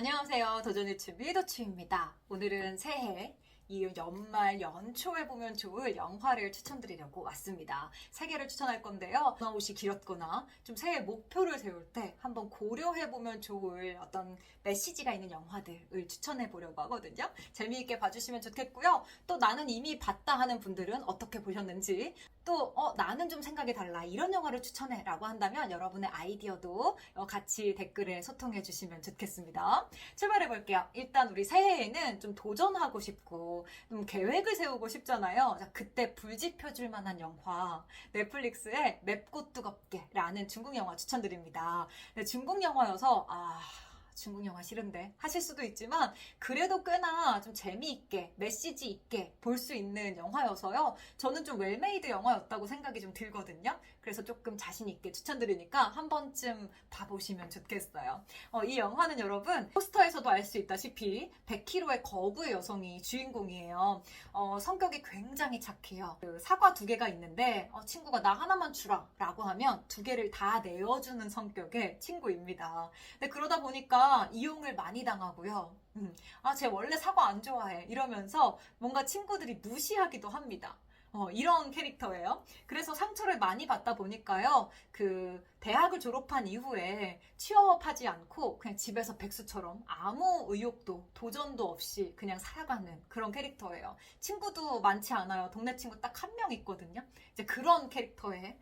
안녕하세요. 도전유튜브 도추입니다. 오늘은 새해 이 연말 연초에 보면 좋을 영화를 추천드리려고 왔습니다. 세 개를 추천할 건데요. 옷이 길었거나 좀 새해 목표를 세울 때 한번 고려해보면 좋을 어떤 메시지가 있는 영화들을 추천해보려고 하거든요. 재미있게 봐주시면 좋겠고요. 또 나는 이미 봤다 하는 분들은 어떻게 보셨는지, 또 나는 좀 생각이 달라, 이런 영화를 추천해 라고 한다면 여러분의 아이디어도 같이 댓글에 소통해 주시면 좋겠습니다. 출발해 볼게요. 일단 우리 새해에는 좀 도전하고 싶고 좀 계획을 세우고 싶잖아요. 자, 그때 불지펴줄 만한 영화, 넷플릭스의 맵고 뜨겁게 라는 중국 영화 추천드립니다. 네, 중국 영화여서 중국 영화 싫은데 하실 수도 있지만 그래도 꽤나 좀 재미있게 메시지 있게 볼 수 있는 영화여서요. 저는 좀 웰메이드 영화였다고 생각이 좀 들거든요. 그래서 조금 자신 있게 추천드리니까 한 번쯤 봐보시면 좋겠어요. 이 영화는 여러분 포스터에서도 알 수 있다시피 100kg의 거구의 여성이 주인공이에요. 성격이 굉장히 착해요. 사과 2개가 있는데 친구가 나 하나만 주라 라고 하면 2개를 다 내어주는 성격의 친구입니다. 근데 그러다 보니까 이용을 많이 당하고요. 쟤 원래 사과 안 좋아해 이러면서 뭔가 친구들이 무시하기도 합니다. 이런 캐릭터예요. 그래서 상처를 많이 받다 보니까요. 그 대학을 졸업한 이후에 취업하지 않고 그냥 집에서 백수처럼 아무 의욕도 도전도 없이 그냥 살아가는 그런 캐릭터예요. 친구도 많지 않아요. 동네 친구 딱 한 명 있거든요. 이제 그런 캐릭터의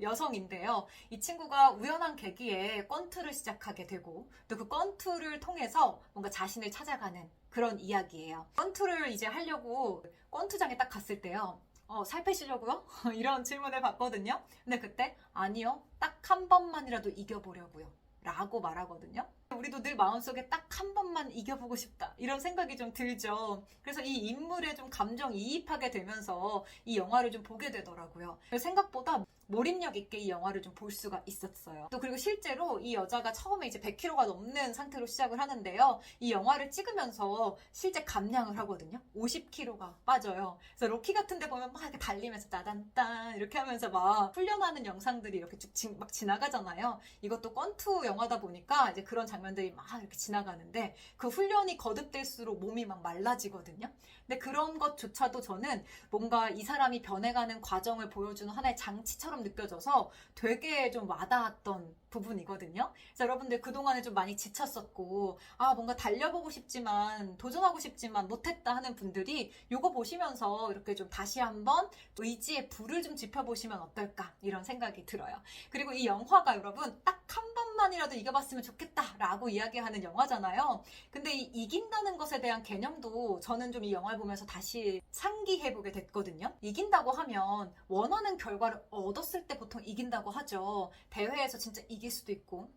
여성인데요. 이 친구가 우연한 계기에 권투를 시작하게 되고 또 그 권투를 통해서 뭔가 자신을 찾아가는 그런 이야기예요. 권투를 이제 하려고 권투장에 딱 갔을 때요. 살 빼시려고요? 이런 질문을 받거든요. 근데 그때 아니요. 딱 한 번만이라도 이겨보려고요. 라고 말하거든요. 우리도 늘 마음속에 딱 한 번만 이겨보고 싶다 이런 생각이 좀 들죠. 그래서 이 인물에 좀 감정이입하게 되면서 이 영화를 좀 보게 되더라고요. 생각보다 몰입력 있게 이 영화를 좀 볼 수가 있었어요. 또 그리고 실제로 이 여자가 처음에 이제 100kg가 넘는 상태로 시작을 하는데요. 이 영화를 찍으면서 실제 감량을 하거든요. 50kg가 빠져요. 그래서 로키 같은 데 보면 막 이렇게 달리면서 따단딴 이렇게 하면서 막 훈련하는 영상들이 이렇게 쭉 막 지나가잖아요. 이것도 권투 영화다 보니까 이제 그런 장면들이 막 이렇게 지나가는데 그 훈련이 거듭될수록 몸이 막 말라지거든요. 근데 그런 것조차도 저는 뭔가 이 사람이 변해가는 과정을 보여주는 하나의 장치처럼 느껴져서 되게 좀 와닿았던 부분이거든요. 그래서 여러분들 그동안에 좀 많이 지쳤었고 뭔가 달려보고 싶지만 도전하고 싶지만 못했다 하는 분들이 이거 보시면서 이렇게 좀 다시 한번 의지의 불을 좀 지펴보시면 어떨까 이런 생각이 들어요. 그리고 이 영화가 여러분 딱 한 번만이라도 이겨봤으면 좋겠다 라고 이야기하는 영화잖아요. 근데 이 이긴다는 것에 대한 개념도 저는 좀 이 영화를 보면서 다시 상기해보게 됐거든요. 이긴다고 하면 원하는 결과를 얻었을 때 보통 이긴다고 하죠. 대회에서 진짜 이길 수도 있고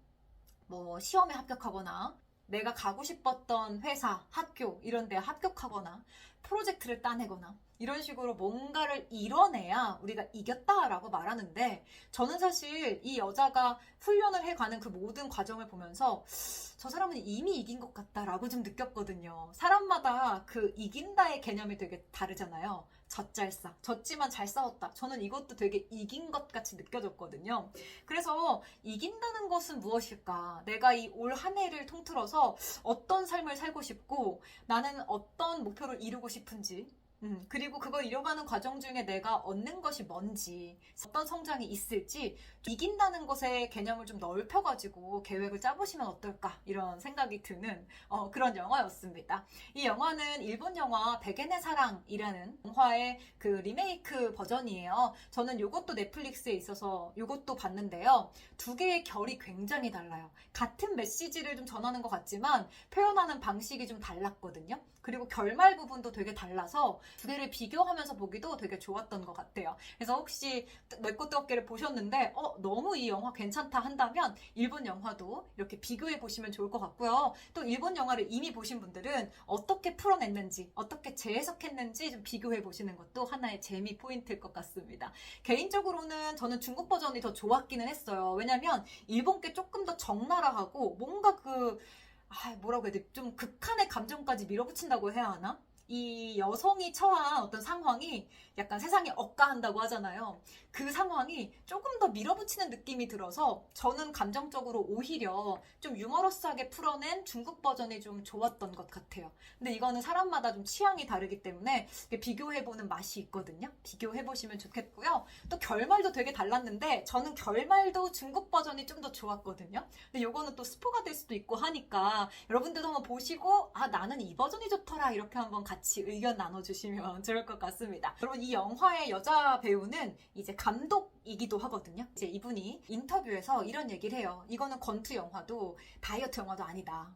뭐 시험에 합격하거나 내가 가고 싶었던 회사, 학교 이런 데 합격하거나 프로젝트를 따내거나 이런 식으로 뭔가를 이뤄내야 우리가 이겼다라고 말하는데 저는 사실 이 여자가 훈련을 해가는 그 모든 과정을 보면서 저 사람은 이미 이긴 것 같다라고 좀 느꼈거든요. 사람마다 그 이긴다의 개념이 되게 다르잖아요. 젖잘싸, 졌지만 잘 싸웠다. 저는 이것도 되게 이긴 것 같이 느껴졌거든요. 그래서 이긴다는 것은 무엇일까? 내가 이 올 한 해를 통틀어서 어떤 삶을 살고 싶고 나는 어떤 목표를 이루고 싶은지 그리고 그걸 이뤄가는 과정 중에 내가 얻는 것이 뭔지 어떤 성장이 있을지 이긴다는 것의 개념을 좀 넓혀가지고 계획을 짜보시면 어떨까 이런 생각이 드는 그런 영화였습니다. 이 영화는 일본 영화 백엔의 사랑이라는 영화의 그 리메이크 버전이에요. 저는 이것도 넷플릭스에 있어서 이것도 봤는데요. 2개의 결이 굉장히 달라요. 같은 메시지를 좀 전하는 것 같지만 표현하는 방식이 좀 달랐거든요. 그리고 결말 부분도 되게 달라서 2개를 비교하면서 보기도 되게 좋았던 것 같아요. 그래서 혹시 맵고 뜨겁게를 보셨는데 너무 이 영화 괜찮다 한다면 일본 영화도 이렇게 비교해 보시면 좋을 것 같고요. 또 일본 영화를 이미 보신 분들은 어떻게 풀어냈는지 어떻게 재해석했는지 좀 비교해 보시는 것도 하나의 재미 포인트일 것 같습니다. 개인적으로는 저는 중국 버전이 더 좋았기는 했어요. 왜냐면 일본 게 조금 더 적나라하고 뭔가 뭐라고 해야 돼? 좀 극한의 감정까지 밀어붙인다고 해야 하나? 이 여성이 처한 어떤 상황이 약간 세상에 억까한다고 하잖아요. 그 상황이 조금 더 밀어붙이는 느낌이 들어서 저는 감정적으로 오히려 좀 유머러스하게 풀어낸 중국 버전이 좀 좋았던 것 같아요. 근데 이거는 사람마다 좀 취향이 다르기 때문에 비교해보는 맛이 있거든요. 비교해보시면 좋겠고요. 또 결말도 되게 달랐는데 저는 결말도 중국 버전이 좀 더 좋았거든요. 근데 요거는 또 스포가 될 수도 있고 하니까 여러분들도 한번 보시고 아 나는 이 버전이 좋더라 이렇게 한번 같이 의견 나눠주시면 좋을 것 같습니다. 여러분 이 영화의 여자 배우는 이제 감독이기도 하거든요. 이제 이분이 인터뷰에서 이런 얘기를 해요. 이거는 권투 영화도 다이어트 영화도 아니다.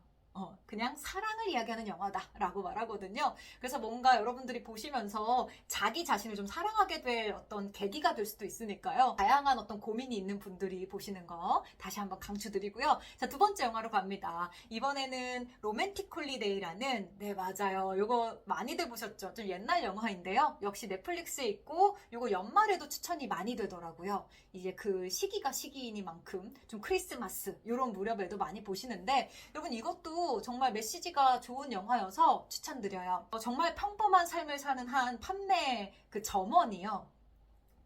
그냥 사랑을 이야기하는 영화다 라고 말하거든요. 그래서 뭔가 여러분들이 보시면서 자기 자신을 좀 사랑하게 될 어떤 계기가 될 수도 있으니까요. 다양한 어떤 고민이 있는 분들이 보시는 거 다시 한번 강추드리고요. 자, 두 번째 영화로 갑니다. 이번에는 로맨틱 홀리데이라는, 네 맞아요, 요거 많이들 보셨죠? 좀 옛날 영화인데요. 역시 넷플릭스에 있고 요거 연말에도 추천이 많이 되더라고요. 이제 그 시기가 시기이니만큼 좀 크리스마스 요런 무렵에도 많이 보시는데 여러분 이것도 정말 메시지가 좋은 영화여서 추천드려요. 정말 평범한 삶을 사는 한 판매 그 점원이요.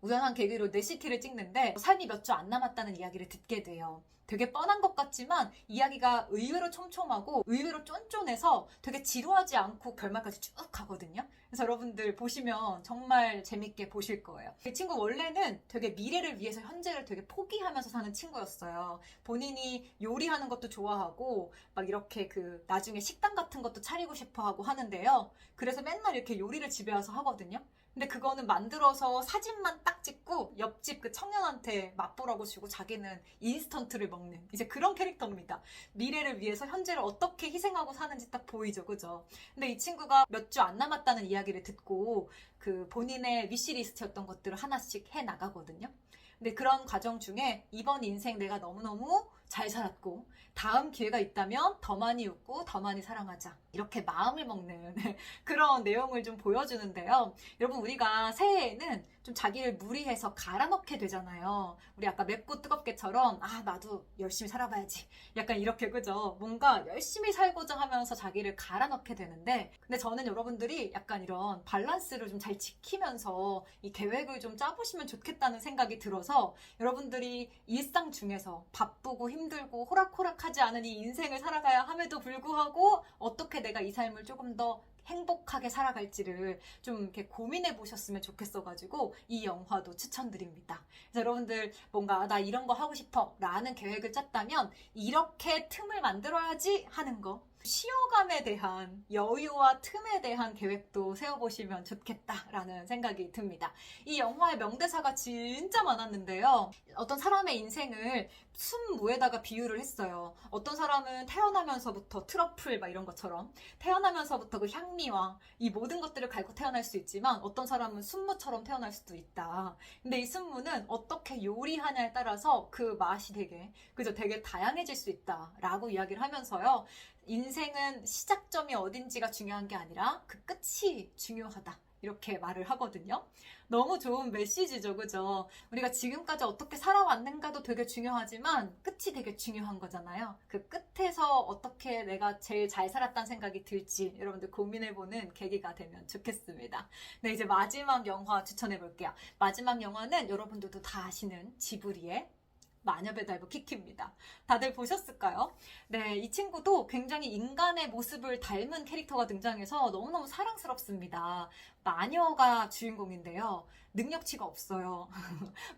우연한 계기로 네시티를 찍는데 삶이 몇 주 안 남았다는 이야기를 듣게 돼요. 되게 뻔한 것 같지만 이야기가 의외로 촘촘하고 의외로 쫀쫀해서 되게 지루하지 않고 결말까지 쭉 가거든요. 그래서 여러분들 보시면 정말 재밌게 보실 거예요. 이 친구 원래는 되게 미래를 위해서 현재를 되게 포기하면서 사는 친구였어요. 본인이 요리하는 것도 좋아하고 막 이렇게 그 나중에 식당 같은 것도 차리고 싶어 하고 하는데요. 그래서 맨날 이렇게 요리를 집에 와서 하거든요. 근데 그거는 만들어서 사진만 딱 찍고 옆집 그 청년한테 맛보라고 주고 자기는 인스턴트를 먹는 이제 그런 캐릭터입니다. 미래를 위해서 현재를 어떻게 희생하고 사는지 딱 보이죠, 그죠? 근데 이 친구가 몇 주 안 남았다는 이야기를 듣고 그 본인의 위시리스트였던 것들을 하나씩 해 나가거든요. 근데 그런 과정 중에 이번 인생 내가 너무너무 잘 살았고 다음 기회가 있다면 더 많이 웃고 더 많이 사랑하자 이렇게 마음을 먹는 그런 내용을 좀 보여주는데요. 여러분 우리가 새해에는 좀 자기를 무리해서 갈아넣게 되잖아요. 우리 아까 맵고 뜨겁게처럼 아 나도 열심히 살아봐야지 약간 이렇게 그죠? 뭔가 열심히 살고자 하면서 자기를 갈아넣게 되는데 근데 저는 여러분들이 약간 이런 밸런스를 좀 잘 지키면서 이 계획을 좀 짜보시면 좋겠다는 생각이 들어서 여러분들이 일상 중에서 바쁘고 힘들고 호락호락하지 않은 이 인생을 살아가야 함에도 불구하고 어떻게 내가 이 삶을 조금 더 행복하게 살아갈지를 좀 이렇게 고민해 보셨으면 좋겠어가지고 이 영화도 추천드립니다. 그래서 여러분들 뭔가 나 이런 거 하고 싶어 라는 계획을 짰다면 이렇게 틈을 만들어야지 하는 거 쉬어감에 대한 여유와 틈에 대한 계획도 세워보시면 좋겠다라는 생각이 듭니다. 이 영화의 명대사가 진짜 많았는데요. 어떤 사람의 인생을 순무에다가 비유를 했어요. 어떤 사람은 태어나면서부터 트러플 막 이런 것처럼 태어나면서부터 그 향미와 이 모든 것들을 갈고 태어날 수 있지만 어떤 사람은 순무처럼 태어날 수도 있다. 근데 이 순무는 어떻게 요리하냐에 따라서 그 맛이 되게 다양해질 수 있다라고 이야기를 하면서요. 인생은 시작점이 어딘지가 중요한 게 아니라 그 끝이 중요하다. 이렇게 말을 하거든요. 너무 좋은 메시지죠, 그죠? 우리가 지금까지 어떻게 살아왔는가도 되게 중요하지만 끝이 되게 중요한 거잖아요. 그 끝에서 어떻게 내가 제일 잘 살았다는 생각이 들지 여러분들 고민해보는 계기가 되면 좋겠습니다. 네, 이제 마지막 영화 추천해볼게요. 마지막 영화는 여러분들도 다 아시는 지브리의 마녀배달부 키키입니다. 다들 보셨을까요? 네, 이 친구도 굉장히 인간의 모습을 닮은 캐릭터가 등장해서 너무너무 사랑스럽습니다. 마녀가 주인공인데요. 능력치가 없어요.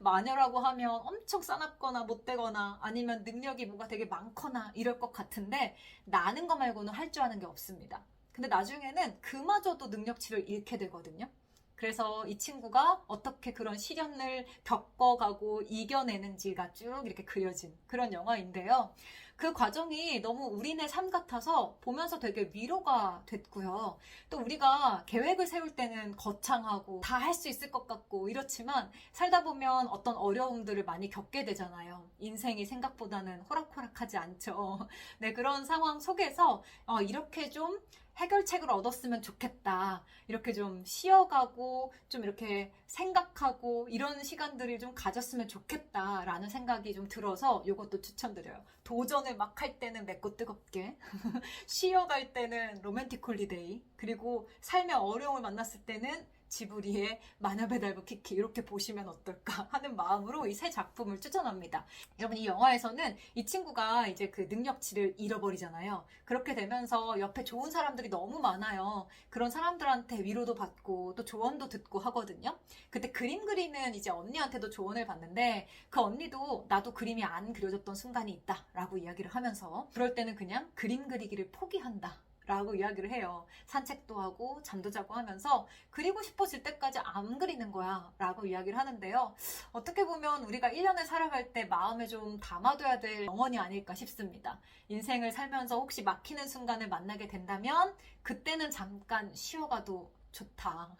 마녀라고 하면 엄청 싸납거나 못되거나 아니면 능력이 뭐가 되게 많거나 이럴 것 같은데 나는 거 말고는 할 줄 아는 게 없습니다. 근데 나중에는 그마저도 능력치를 잃게 되거든요. 그래서 이 친구가 어떻게 그런 시련을 겪어가고 이겨내는지가 쭉 이렇게 그려진 그런 영화인데요. 그 과정이 너무 우리네 삶 같아서 보면서 되게 위로가 됐고요. 또 우리가 계획을 세울 때는 거창하고 다 할 수 있을 것 같고 이렇지만 살다 보면 어떤 어려움들을 많이 겪게 되잖아요. 인생이 생각보다는 호락호락하지 않죠. 네, 그런 상황 속에서 이렇게 좀 해결책을 얻었으면 좋겠다. 이렇게 좀 쉬어가고 좀 이렇게 생각하고 이런 시간들을 좀 가졌으면 좋겠다라는 생각이 좀 들어서 이것도 추천드려요. 도전을 막 할 때는 맵고 뜨겁게 쉬어갈 때는 로맨틱 홀리데이, 그리고 삶의 어려움을 만났을 때는 지브리의 마녀배달부 키키, 이렇게 보시면 어떨까 하는 마음으로 이 세 작품을 추천합니다. 여러분, 이 영화에서는 이 친구가 이제 그 능력치를 잃어버리잖아요. 그렇게 되면서 옆에 좋은 사람들이 너무 많아요. 그런 사람들한테 위로도 받고 또 조언도 듣고 하거든요. 그때 그림 그리는 이제 언니한테도 조언을 받는데, 그 언니도 나도 그림이 안 그려졌던 순간이 있다 라고 이야기를 하면서, 그럴 때는 그냥 그림 그리기를 포기한다 라고 이야기를 해요. 산책도 하고 잠도 자고 하면서 그리고 싶어질 때까지 안 그리는 거야 라고 이야기를 하는데요. 어떻게 보면 우리가 1년을 살아갈 때 마음에 좀 담아둬야 될 명언이 아닐까 싶습니다. 인생을 살면서 혹시 막히는 순간을 만나게 된다면 그때는 잠깐 쉬어가도 좋다.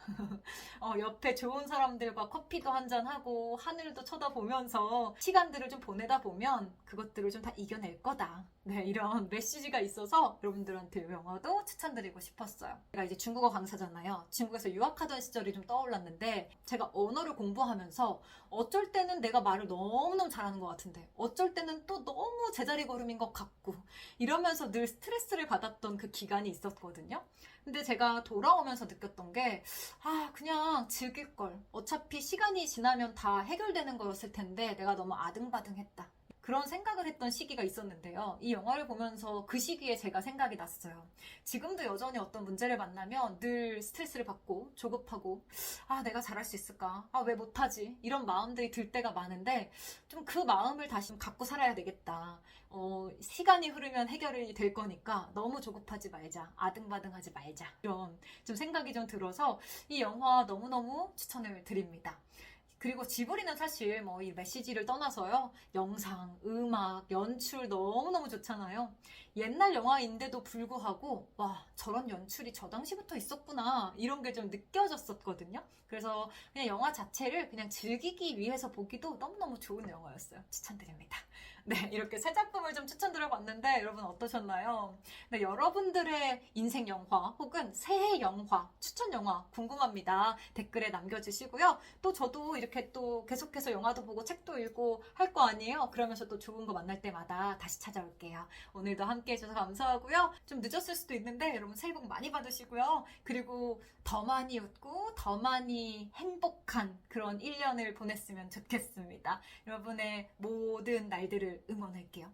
옆에 좋은 사람들과 커피도 한잔하고 하늘도 쳐다보면서 시간들을 좀 보내다 보면 그것들을 좀 다 이겨낼 거다. 네, 이런 메시지가 있어서 여러분들한테 이 영화도 추천드리고 싶었어요. 제가 이제 중국어 강사잖아요. 중국에서 유학하던 시절이 좀 떠올랐는데, 제가 언어를 공부하면서 어쩔 때는 내가 말을 너무너무 잘하는 것 같은데 어쩔 때는 또 너무 제자리 걸음인 것 같고 이러면서 늘 스트레스를 받았던 그 기간이 있었거든요. 근데 제가 돌아오면서 느꼈던 게, 그냥 즐길 걸. 어차피 시간이 지나면 다 해결되는 거였을 텐데 내가 너무 아등바등했다. 그런 생각을 했던 시기가 있었는데요. 이 영화를 보면서 그 시기에 제가 생각이 났어요. 지금도 여전히 어떤 문제를 만나면 늘 스트레스를 받고 조급하고, 내가 잘할 수 있을까? 왜 못하지? 이런 마음들이 들 때가 많은데, 좀 그 마음을 다시 좀 갖고 살아야 되겠다. 시간이 흐르면 해결이 될 거니까 너무 조급하지 말자. 아등바등하지 말자. 이런 좀 생각이 좀 들어서 이 영화 너무너무 추천을 드립니다. 그리고 지브리는 사실 뭐 이 메시지를 떠나서요, 영상, 음악, 연출 너무너무 좋잖아요. 옛날 영화인데도 불구하고 저런 연출이 저 당시부터 있었구나 이런 게 좀 느껴졌었거든요. 그래서 그냥 영화 자체를 그냥 즐기기 위해서 보기도 너무너무 좋은 영화였어요. 추천드립니다. 네, 이렇게 세 작품을 좀 추천드려봤는데 여러분 어떠셨나요? 네, 여러분들의 인생 영화 혹은 새해 영화, 추천 영화 궁금합니다. 댓글에 남겨주시고요. 또 저도 이렇게 또 계속해서 영화도 보고 책도 읽고 할 거 아니에요? 그러면서 또 좋은 거 만날 때마다 다시 찾아올게요. 오늘도 함께 해주셔서 감사하고요. 좀 늦었을 수도 있는데 여러분 새해 복 많이 받으시고요. 그리고 더 많이 웃고 더 많이 행복한 그런 1년을 보냈으면 좋겠습니다. 여러분의 모든 날들을 응원할게요.